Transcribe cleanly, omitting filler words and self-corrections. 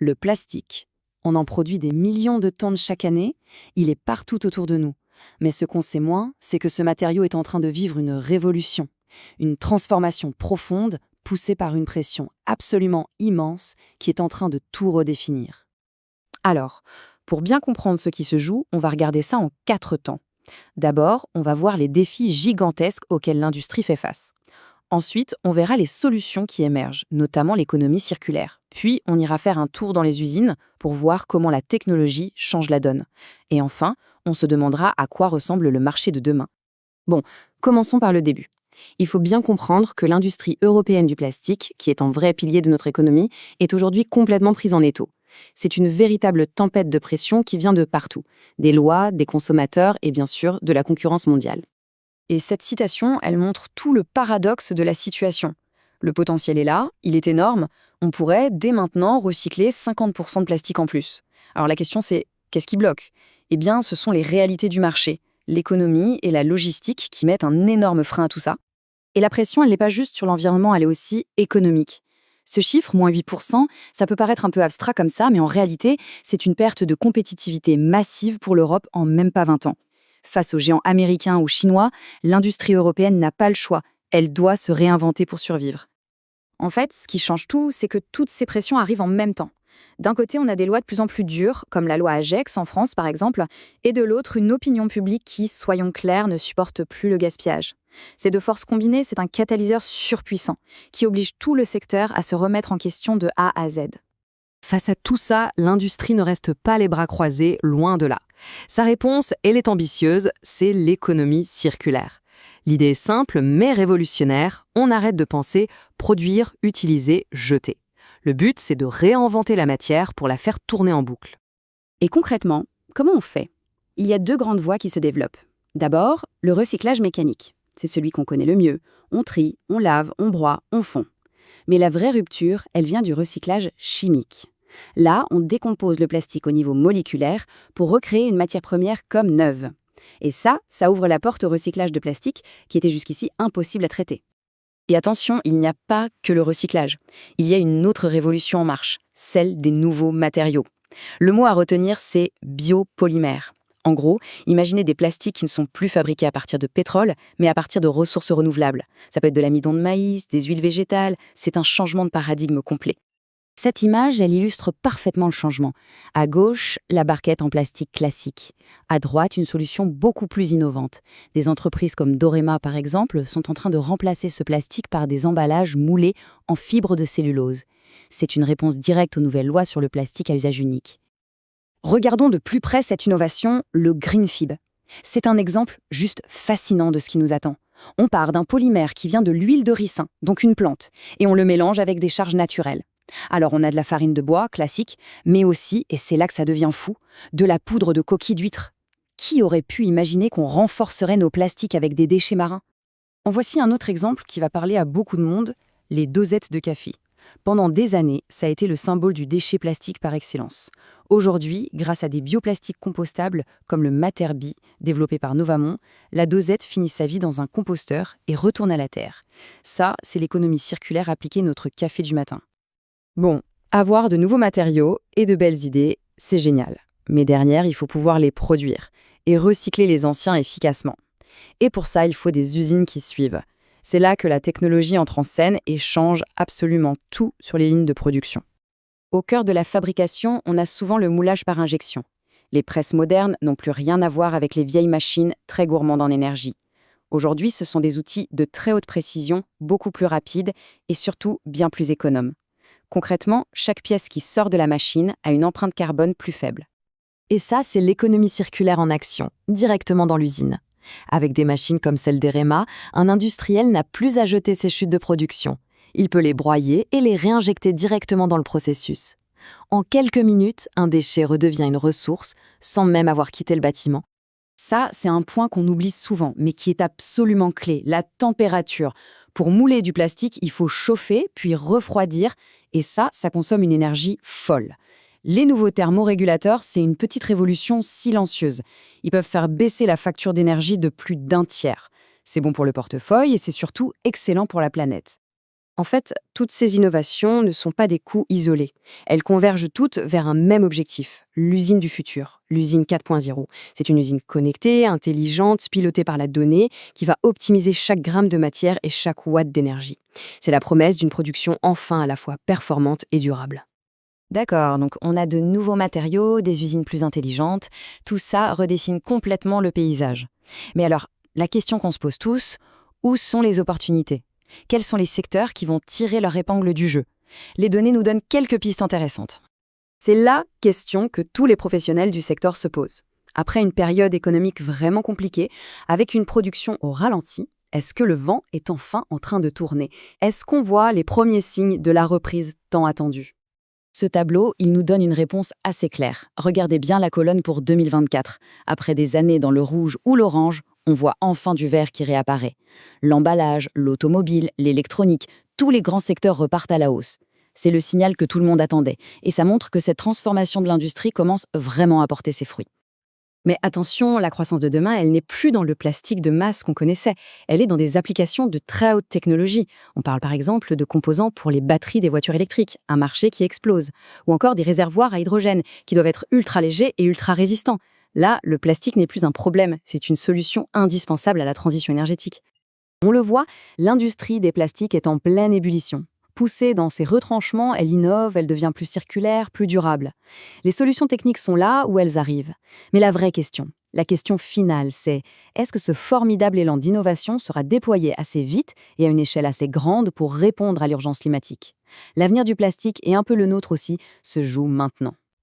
Le plastique. On en produit des millions de tonnes chaque année, il est partout autour de nous. Mais ce qu'on sait moins, c'est que ce matériau est en train de vivre une révolution, une transformation profonde poussée par une pression absolument immense qui est en train de tout redéfinir. Alors, pour bien comprendre ce qui se joue, on va regarder ça en 4 temps. D'abord, on va voir les défis gigantesques auxquels l'industrie fait face. Ensuite, on verra les solutions qui émergent, notamment l'économie circulaire. Puis, on ira faire un tour dans les usines pour voir comment la technologie change la donne. Et enfin, on se demandera à quoi ressemble le marché de demain. Bon, commençons par le début. Il faut bien comprendre que l'industrie européenne du plastique, qui est un vrai pilier de notre économie, est aujourd'hui complètement prise en étau. C'est une véritable tempête de pression qui vient de partout, des lois, des consommateurs et bien sûr de la concurrence mondiale. Et cette citation, elle montre tout le paradoxe de la situation. Le potentiel est là, il est énorme, on pourrait dès maintenant recycler 50% de plastique en plus. Alors la question c'est, qu'est-ce qui bloque? Eh bien, ce sont les réalités du marché, l'économie et la logistique qui mettent un énorme frein à tout ça. Et la pression, elle n'est pas juste sur l'environnement, elle est aussi économique. Ce chiffre, moins 8%, ça peut paraître un peu abstrait comme ça, mais en réalité, c'est une perte de compétitivité massive pour l'Europe en même pas 20 ans. Face aux géants américains ou chinois, l'industrie européenne n'a pas le choix. Elle doit se réinventer pour survivre. En fait, ce qui change tout, c'est que toutes ces pressions arrivent en même temps. D'un côté, on a des lois de plus en plus dures, comme la loi AGEX en France par exemple, et de l'autre, une opinion publique qui, soyons clairs, ne supporte plus le gaspillage. Ces deux forces combinées, c'est un catalyseur surpuissant, qui oblige tout le secteur à se remettre en question de A à Z. Face à tout ça, l'industrie ne reste pas les bras croisés, loin de là. Sa réponse, elle est ambitieuse, c'est l'économie circulaire. L'idée est simple mais révolutionnaire, on arrête de penser produire, utiliser, jeter. Le but, c'est de réinventer la matière pour la faire tourner en boucle. Et concrètement, comment on fait? Il y a 2 grandes voies qui se développent. D'abord, le recyclage mécanique. C'est celui qu'on connaît le mieux. On trie, on lave, on broie, on fond. Mais la vraie rupture, elle vient du recyclage chimique. Là, on décompose le plastique au niveau moléculaire pour recréer une matière première comme neuve. Et ça ouvre la porte au recyclage de plastique qui était jusqu'ici impossible à traiter. Et attention, il n'y a pas que le recyclage. Il y a une autre révolution en marche, celle des nouveaux matériaux. Le mot à retenir, c'est biopolymère. En gros, imaginez des plastiques qui ne sont plus fabriqués à partir de pétrole, mais à partir de ressources renouvelables. Ça peut être de l'amidon de maïs, des huiles végétales, c'est un changement de paradigme complet. Cette image, elle illustre parfaitement le changement. À gauche, la barquette en plastique classique. À droite, une solution beaucoup plus innovante. Des entreprises comme Dorema, par exemple, sont en train de remplacer ce plastique par des emballages moulés en fibre de cellulose. C'est une réponse directe aux nouvelles lois sur le plastique à usage unique. Regardons de plus près cette innovation, le GreenFib. C'est un exemple juste fascinant de ce qui nous attend. On part d'un polymère qui vient de l'huile de ricin, donc une plante, et on le mélange avec des charges naturelles. Alors on a de la farine de bois, classique, mais aussi, et c'est là que ça devient fou, de la poudre de coquille d'huître. Qui aurait pu imaginer qu'on renforcerait nos plastiques avec des déchets marins? En voici un autre exemple qui va parler à beaucoup de monde, les dosettes de café. Pendant des années, ça a été le symbole du déchet plastique par excellence. Aujourd'hui, grâce à des bioplastiques compostables comme le Materbi, développé par Novamont, la dosette finit sa vie dans un composteur et retourne à la terre. Ça, c'est l'économie circulaire appliquée à notre café du matin. Bon, avoir de nouveaux matériaux et de belles idées, c'est génial. Mais derrière, il faut pouvoir les produire et recycler les anciens efficacement. Et pour ça, il faut des usines qui suivent. C'est là que la technologie entre en scène et change absolument tout sur les lignes de production. Au cœur de la fabrication, on a souvent le moulage par injection. Les presses modernes n'ont plus rien à voir avec les vieilles machines très gourmandes en énergie. Aujourd'hui, ce sont des outils de très haute précision, beaucoup plus rapides et surtout bien plus économes. Concrètement, chaque pièce qui sort de la machine a une empreinte carbone plus faible. Et ça, c'est l'économie circulaire en action, directement dans l'usine. Avec des machines comme celle d'Erema, un industriel n'a plus à jeter ses chutes de production. Il peut les broyer et les réinjecter directement dans le processus. En quelques minutes, un déchet redevient une ressource, sans même avoir quitté le bâtiment. Ça, c'est un point qu'on oublie souvent, mais qui est absolument clé, la température. Pour mouler du plastique, il faut chauffer, puis refroidir, et ça consomme une énergie folle. Les nouveaux thermorégulateurs, c'est une petite révolution silencieuse. Ils peuvent faire baisser la facture d'énergie de plus d'1 tiers. C'est bon pour le portefeuille et c'est surtout excellent pour la planète. En fait, toutes ces innovations ne sont pas des coûts isolés. Elles convergent toutes vers un même objectif, l'usine du futur, l'usine 4.0. C'est une usine connectée, intelligente, pilotée par la donnée, qui va optimiser chaque gramme de matière et chaque watt d'énergie. C'est la promesse d'une production enfin à la fois performante et durable. D'accord, donc on a de nouveaux matériaux, des usines plus intelligentes, tout ça redessine complètement le paysage. Mais alors, la question qu'on se pose tous, où sont les opportunités? Quels sont les secteurs qui vont tirer leur épingle du jeu? Les données nous donnent quelques pistes intéressantes. C'est la question que tous les professionnels du secteur se posent. Après une période économique vraiment compliquée, avec une production au ralenti, est-ce que le vent est enfin en train de tourner? Est-ce qu'on voit les premiers signes de la reprise tant attendue? Ce tableau, il nous donne une réponse assez claire. Regardez bien la colonne pour 2024. Après des années dans le rouge ou l'orange, on voit enfin du vert qui réapparaît. L'emballage, l'automobile, l'électronique, tous les grands secteurs repartent à la hausse. C'est le signal que tout le monde attendait, et ça montre que cette transformation de l'industrie commence vraiment à porter ses fruits. Mais attention, la croissance de demain, elle n'est plus dans le plastique de masse qu'on connaissait. Elle est dans des applications de très haute technologie. On parle par exemple de composants pour les batteries des voitures électriques, un marché qui explose. Ou encore des réservoirs à hydrogène, qui doivent être ultra légers et ultra résistants. Là, le plastique n'est plus un problème, c'est une solution indispensable à la transition énergétique. On le voit, l'industrie des plastiques est en pleine ébullition. Poussée dans ses retranchements, elle innove, elle devient plus circulaire, plus durable. Les solutions techniques sont là où elles arrivent. Mais la vraie question, la question finale, c'est est-ce que ce formidable élan d'innovation sera déployé assez vite et à une échelle assez grande pour répondre à l'urgence climatique? L'avenir du plastique, et un peu le nôtre aussi, se joue maintenant.